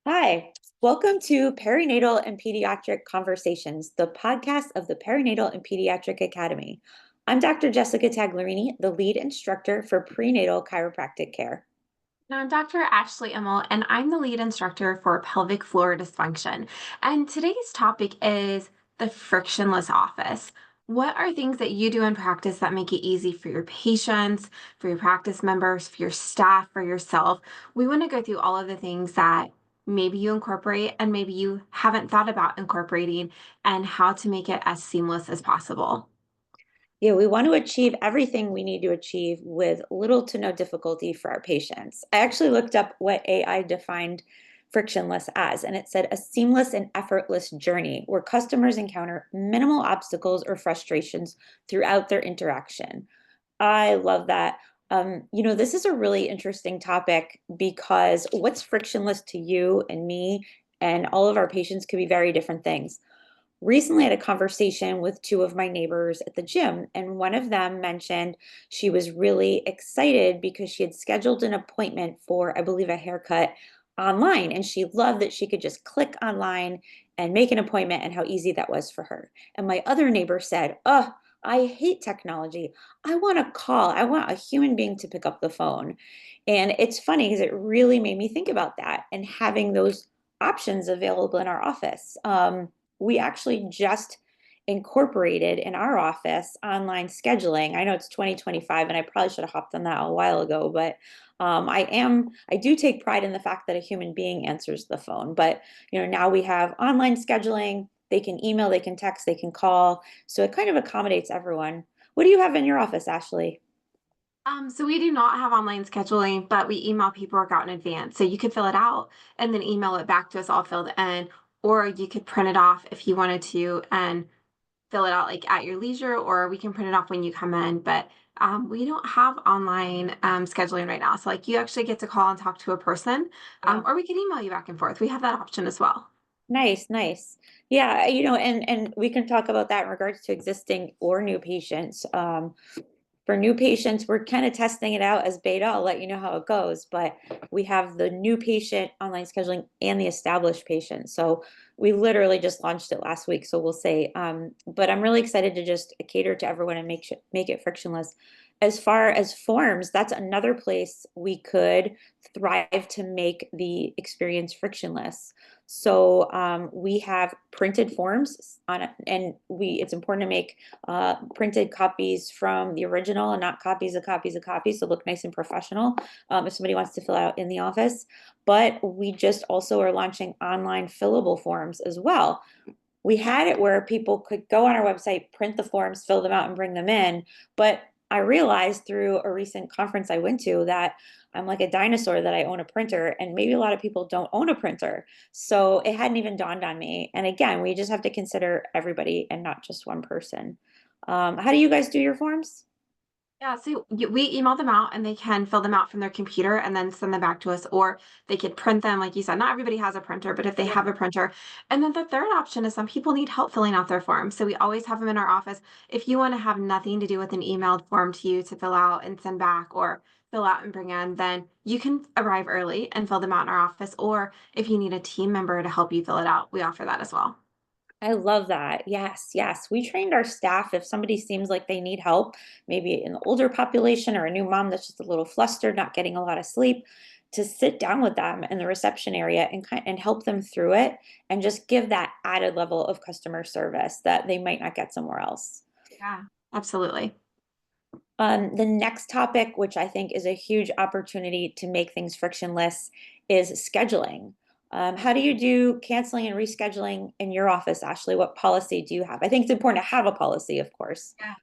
Hi, welcome to Perinatal and Pediatric Conversations, the podcast of the Perinatal and Pediatric Academy. I'm Dr. Jessica Taglerini, the lead instructor for prenatal chiropractic care. Now, I'm Dr. Ashley Immel, and I'm the lead instructor for pelvic floor dysfunction. And today's topic is the frictionless office. What are things that you do in practice that make it easy for your patients, for your practice members, for your staff, for yourself? We want to go through all of the things that maybe you incorporate and maybe you haven't thought about incorporating and how to make it as seamless as possible. Yeah, we want to achieve everything we need to achieve with little to no difficulty for our patients. I actually looked up what AI defined frictionless as, and it said a seamless and effortless journey where customers encounter minimal obstacles or frustrations throughout their interaction. I love that. This is a really interesting topic because what's frictionless to you and me and all of our patients could be very different things. Recently, I had a conversation with two of my neighbors at the gym, and one of them mentioned she was really excited because she had scheduled an appointment for, I believe, a haircut online. And she loved that she could just click online and make an appointment and how easy that was for her. And my other neighbor said, "Oh, I hate technology. I want a call. I want a human being to pick up the phone." And it's funny because it really made me think about that and having those options available in our office. We actually just incorporated in our office online scheduling. I know it's 2025 and I probably should have hopped on that a while ago, but I do take pride in the fact that a human being answers the phone. But now we have online scheduling. They can email, they can text, they can call. So it kind of accommodates everyone. What do you have in your office, Ashley? So we do not have online scheduling, but we email paperwork out in advance. So you could fill it out and then email it back to us all filled in, or you could print it off if you wanted to and fill it out like at your leisure, or we can print it off when you come in. But we don't have online scheduling right now. So like you actually get to call and talk to a person, Yeah. or we can email you back and forth. We have that option as well. Nice, nice. Yeah, and we can talk about that in regards to existing or new patients. For new patients, we're kind of testing it out as beta. I'll let you know how it goes, but we have the new patient online scheduling and the established patient. So we literally just launched it last week. So we'll say, but I'm really excited to just cater to everyone and make it frictionless. As far as forms, that's another place we could thrive to make the experience frictionless. So we have printed forms on it, and it's important to make printed copies from the original and not copies of copies of copies, so look nice and professional if somebody wants to fill out in the office. But we just also are launching online fillable forms as well. We had it where people could go on our website, print the forms, fill them out, and bring them in. But I realized through a recent conference I went to that I'm like a dinosaur, that I own a printer, and maybe a lot of people don't own a printer. So it hadn't even dawned on me. And again, we just have to consider everybody and not just one person. How do you guys do your forms? Yeah, so we email them out and they can fill them out from their computer and then send them back to us, or they could print them. Like you said, not everybody has a printer, but if they Yeah. have a printer. And then the third option is some people need help filling out their forms. So we always have them in our office. If you want to have nothing to do with an emailed form to you to fill out and send back or fill out and bring in, then you can arrive early and fill them out in our office. Or if you need a team member to help you fill it out, we offer that as well. I love that. Yes, yes. We trained our staff if somebody seems like they need help, maybe an older population or a new mom that's just a little flustered, not getting a lot of sleep, to sit down with them in the reception area and help them through it and just give that added level of customer service that they might not get somewhere else. Yeah, absolutely. The next topic, which I think is a huge opportunity to make things frictionless, is scheduling. How do you do canceling and rescheduling in your office, Ashley? What policy do you have? I think it's important to have a policy, of course. Yeah.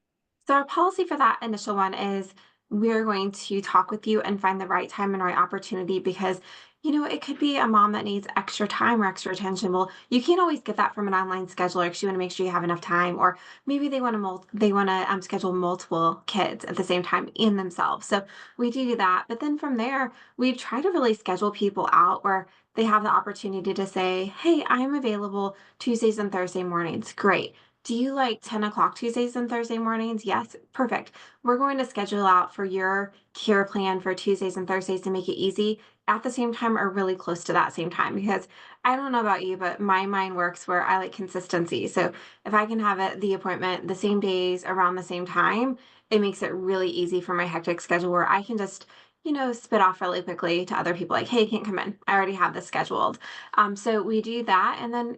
So our policy for that initial one is we're going to talk with you and find the right time and right opportunity because it could be a mom that needs extra time or extra attention. Well, you can't always get that from an online scheduler because you want to make sure you have enough time, or maybe they want to schedule multiple kids at the same time in themselves. So we do that, but then from there we try to really schedule people out where they have the opportunity to say, "Hey, I am available Tuesdays and Thursday mornings." Great. Do you like 10 o'clock Tuesdays and Thursday mornings? Yes, perfect. We're going to schedule out for your care plan for Tuesdays and Thursdays to make it easy at the same time or really close to that same time because I don't know about you, but my mind works where I like consistency. So if I can have the appointment the same days around the same time, it makes it really easy for my hectic schedule where I can just, spit off really quickly to other people like, hey, can't come in. I already have this scheduled. So we do that. And then,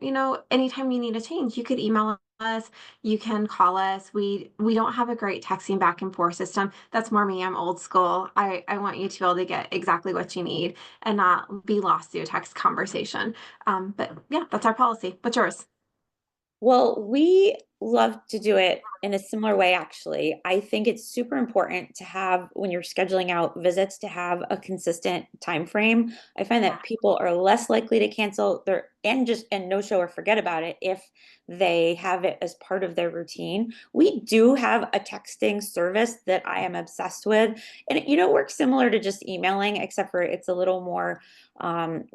anytime you need a change, you could email us, you can call us. We don't have a great texting back and forth system. That's more me. I'm old school. I want you to be able to get exactly what you need and not be lost through a text conversation. But yeah, that's our policy. What's yours? Well, we love to do it in a similar way, actually. I think it's super important to have, when you're scheduling out visits, to have a consistent time frame. I find Yeah. that people are less likely to cancel their and no show or forget about it if they have it as part of their routine. We do have a texting service that I am obsessed with, and it works similar to just emailing, except for it's a little more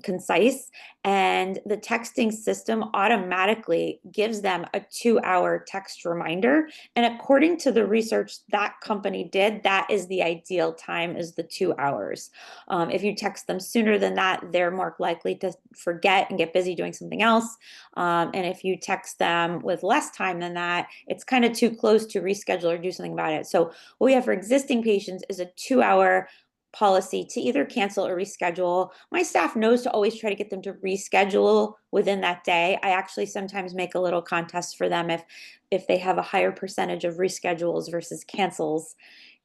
concise. And the texting system automatically gives them a 2 hour text reminder. And according to the research that company did, that is the ideal time, is the 2 hours. If you text them sooner than that, they're more likely to forget and get busy doing something else. And if you text them with less time than that, it's kind of too close to reschedule or do something about it. So what we have for existing patients is a 2 hour policy to either cancel or reschedule. My staff knows to always try to get them to reschedule within that day. I actually sometimes make a little contest for them if they have a higher percentage of reschedules versus cancels.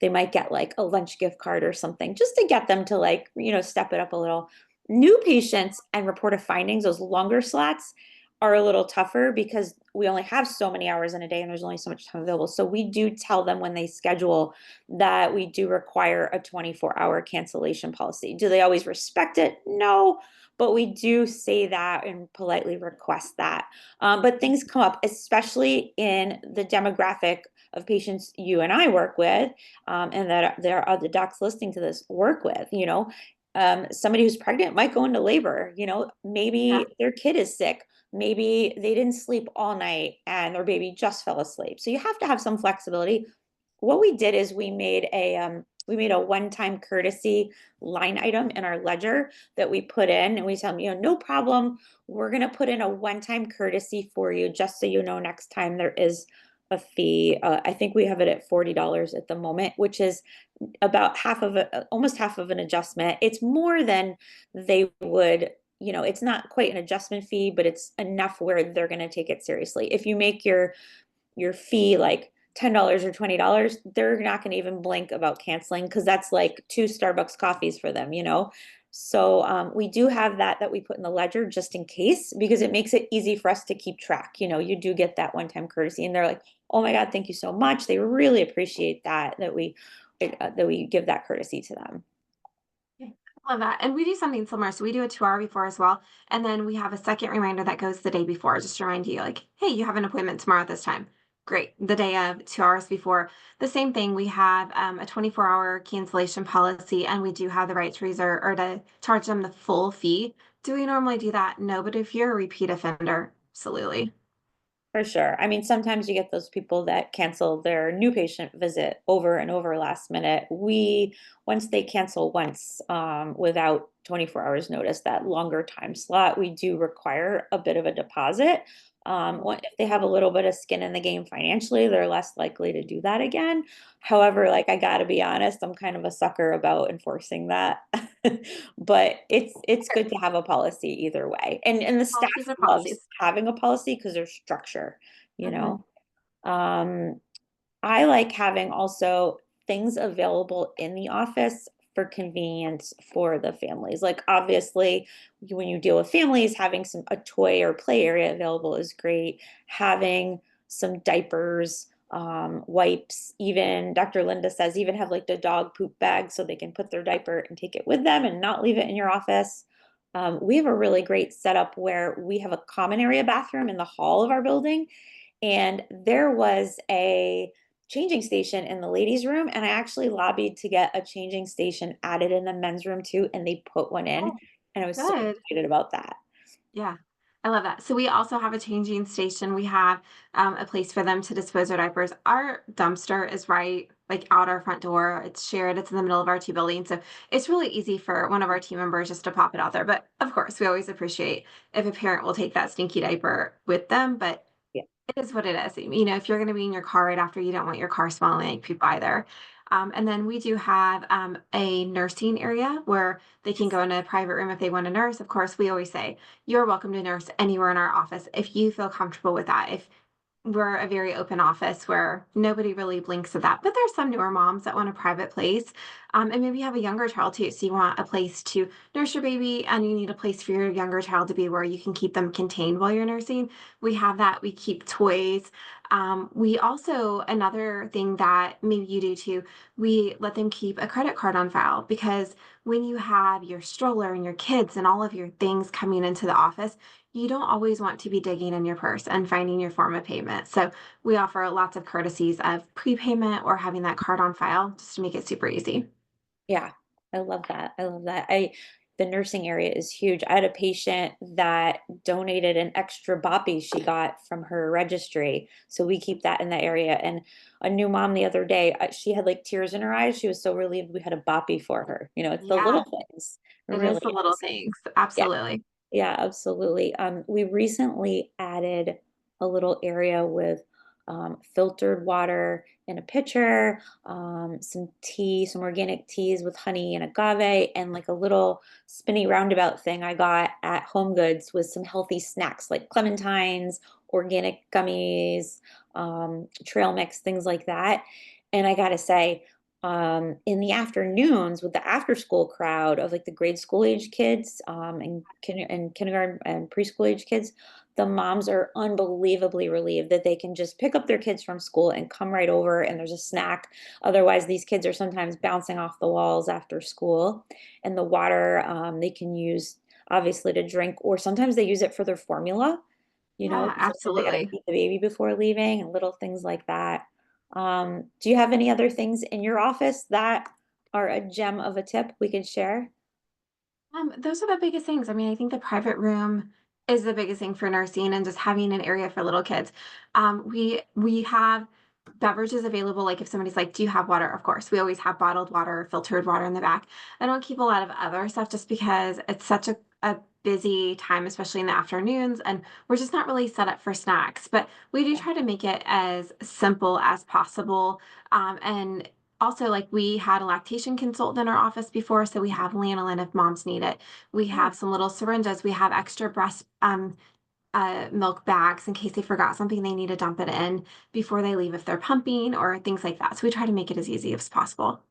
They might get like a lunch gift card or something just to get them to step it up a little. New patients and reported findings, those longer slots, are a little tougher because we only have so many hours in a day and there's only so much time available. So we do tell them when they schedule that we do require a 24-hour cancellation policy. Do they always respect it? No, but we do say that and politely request that. But things come up, especially in the demographic of patients you and I work with, and that there are the docs listening to this work with, somebody who's pregnant might go into labor, Yeah. maybe their kid is sick. Maybe they didn't sleep all night and their baby just fell asleep. So you have to have some flexibility. What we did is we made a one-time courtesy line item in our ledger that we put in, and we tell them, no problem. We're going to put in a one-time courtesy for you, just so you know next time there is a fee. I think we have it at $40 at the moment, which is about almost half of an adjustment. It's more than they would, it's not quite an adjustment fee, but it's enough where they're going to take it seriously. If you make your fee like $10 or $20, they're not going to even blink about canceling because that's like two Starbucks coffees for them. So we do have that we put in the ledger just in case, because it makes it easy for us to keep track. You do get that one-time courtesy, and they're like, "Oh my God, thank you so much." They really appreciate that we give that courtesy to them. Yeah, I love that. And we do something similar. So we do a 2 hour before as well. And then we have a second reminder that goes the day before, just to remind you, like, hey, you have an appointment tomorrow at this time. Great. The day of, 2 hours before. The same thing, we have a 24-hour cancellation policy, and we do have the right to reserve or to charge them the full fee. Do we normally do that? No, but if you're a repeat offender, absolutely. For sure. I mean, sometimes you get those people that cancel their new patient visit over and over last minute. Once they cancel once, without 24 hours notice, that longer time slot, we do require a bit of a deposit. If they have a little bit of skin in the game financially, they're less likely to do that again. However, like, I gotta be honest, I'm kind of a sucker about enforcing that. But it's good to have a policy either way. And the staff Policies are loves policies. having a policy because there's structure, you Mhm. know. Um, I like having also things available in the office for convenience for the families. Like, obviously, when you deal with families, having a toy or play area available is great. Having some diapers, wipes, even Dr. Linda says, even have like the dog poop bag so they can put their diaper and take it with them and not leave it in your office. We have a really great setup where we have a common area bathroom in the hall of our building, and there was a changing station in the ladies' room, and I actually lobbied to get a changing station added in the men's room too, and they put one in, Oh, and I was so good. excited about that. Yeah. I love that. So we also have a changing station. We have a place for them to dispose their diapers. Our dumpster is right like out our front door. It's shared. It's in the middle of our two buildings. So it's really easy for one of our team members just to pop it out there. But of course, we always appreciate if a parent will take that stinky diaper with them. But Yeah. it is what it is. You know, if you're going to be in your car right after, you don't want your car smelling like poop either. And then we do have a nursing area where they can go in a private room if they want to nurse. Of course, we always say you're welcome to nurse anywhere in our office if you feel comfortable with that. If we're a very open office where nobody really blinks at that. But there's some newer moms that want a private place. And maybe you have a younger child too. So you want a place to nurse your baby and you need a place for your younger child to be where you can keep them contained while you're nursing. We have that. We keep toys. We also, another thing that maybe you do too, we let them keep a credit card on file because when you have your stroller and your kids and all of your things coming into the office, you don't always want to be digging in your purse and finding your form of payment. So we offer lots of courtesies of prepayment or having that card on file just to make it super easy. Yeah, I love that. I love that. The nursing area is huge. I had a patient that donated an extra boppy she got from her registry. So we keep that in the area. And a new mom the other day, she had like tears in her eyes. She was so relieved we had a boppy for her. You know, it's the Yeah, little things. It it is really the little is. things. Yeah. Absolutely. Yeah, absolutely. We recently added a little area with filtered water in a pitcher, some tea, some organic teas with honey and agave, and like a little spinny roundabout thing I got at Home Goods with some healthy snacks like clementines, organic gummies, trail mix, things like that. And I gotta say, in the afternoons with the after school crowd of like the grade school age kids and kindergarten and preschool age kids, the moms are unbelievably relieved that they can just pick up their kids from school and come right over and there's a snack. Otherwise, these kids are sometimes bouncing off the walls after school. And the water they can use obviously to drink, or sometimes they use it for their formula, you know, Yeah, 'cause sometimes they got to absolutely. feed the baby before leaving and little things like that. Do you have any other things in your office that are a gem of a tip we could share? Those are the biggest things. I mean, I think the private room is the biggest thing for nursing and just having an area for little kids. We have beverages available. Like if somebody's like, "Do you have water?" Of course, we always have bottled water, filtered water in the back. I don't keep a lot of other stuff just because it's such a busy time, especially in the afternoons, and we're just not really set up for snacks. But we do Yeah. try to make it as simple as possible. And also, like we had a lactation consultant in our office before, so we have lanolin if moms need it. We Oh, have some little syringes. We have extra breast milk bags in case they forgot something they need to dump it in before they leave if they're pumping or things like that. So we try to make it as easy as possible.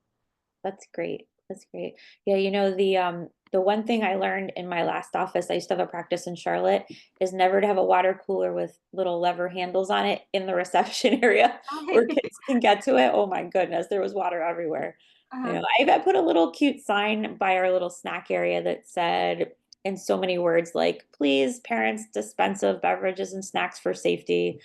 that's great. That's great. Yeah, you know, the one thing I learned in my last office, I used to have a practice in Charlotte, is never to have a water cooler with little lever handles on it in the reception area where kids can get to it. Oh my goodness, there was water everywhere. You Uh, know, I put a little cute sign by our little snack area that said in so many words like, please, parents, dispense of beverages and snacks for safety.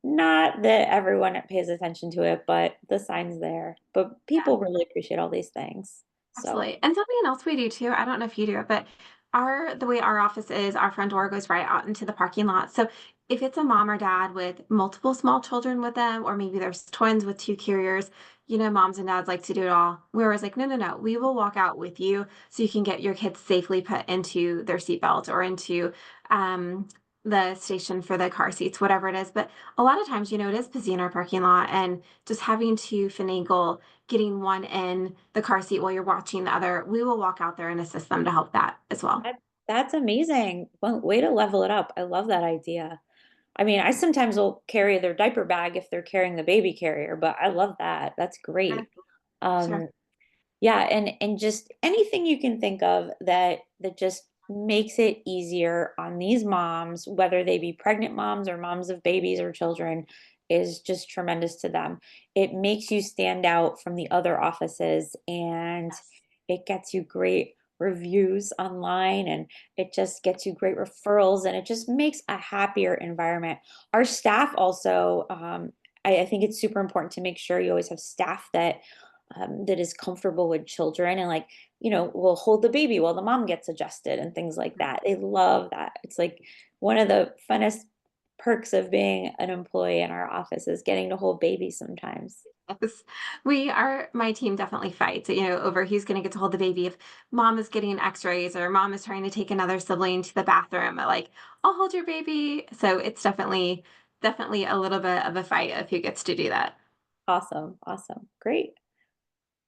Not that everyone pays attention to it, but the sign's there. But yeah. people really appreciate all these things. So, Absolutely. And something else we do too, I don't know if you do it, but the way our office is, our front door goes right out into the parking lot. So if it's a mom or dad with multiple small children with them, or maybe there's twins with two carriers, you know, moms and dads like to do it all. We're always like, no, no, no, we will walk out with you so you can get your kids safely put into their seatbelt or into um the station for the car seats, whatever it is. But a lot of times, you know, it is busy in our parking lot and just having to finagle getting one in the car seat while you're watching the other, we will walk out there and assist them to help that as well. that that's amazing. Well, way to level it up. I love that idea. I mean, I sometimes will carry their diaper bag if they're carrying the baby carrier, but I love that. That's Yeah, great. sure. Um, Yeah, and just anything you can think of that just makes it easier on these moms, whether they be pregnant moms or moms of babies or children, is just tremendous to them. It makes you stand out from the other offices and Yes. it gets you great reviews online and it just gets you great referrals and it just makes a happier environment. Our staff also, I think it's super important to make sure you always have staff that is comfortable with children and like will hold the baby while the mom gets adjusted and things like that. They love that. It's like one of the funnest perks of being an employee in our office is getting to hold babies sometimes. Yes. My team definitely fights, over who's going to get to hold the baby. If mom is getting x-rays or mom is trying to take another sibling to the bathroom, like, I'll hold your baby. So it's definitely a little bit of a fight of who gets to do that. Awesome. Awesome. Great.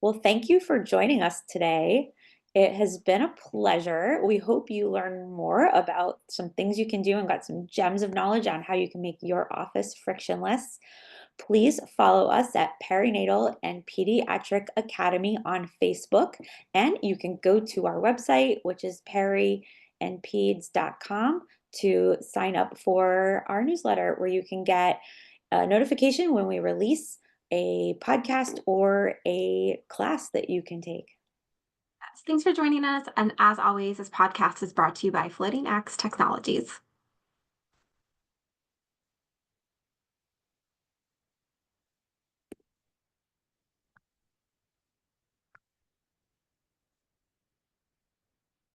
Well, thank you for joining us today. It has been a pleasure. We hope you learn more about some things you can do and got some gems of knowledge on how you can make your office frictionless. Please follow us at Perinatal and Pediatric Academy on Facebook, and you can go to our website, which is periandpeds.com, to sign up for our newsletter where you can get a notification when we release a podcast or a class that you can take. Thanks for joining us. And as always, this podcast is brought to you by Floating X Technologies.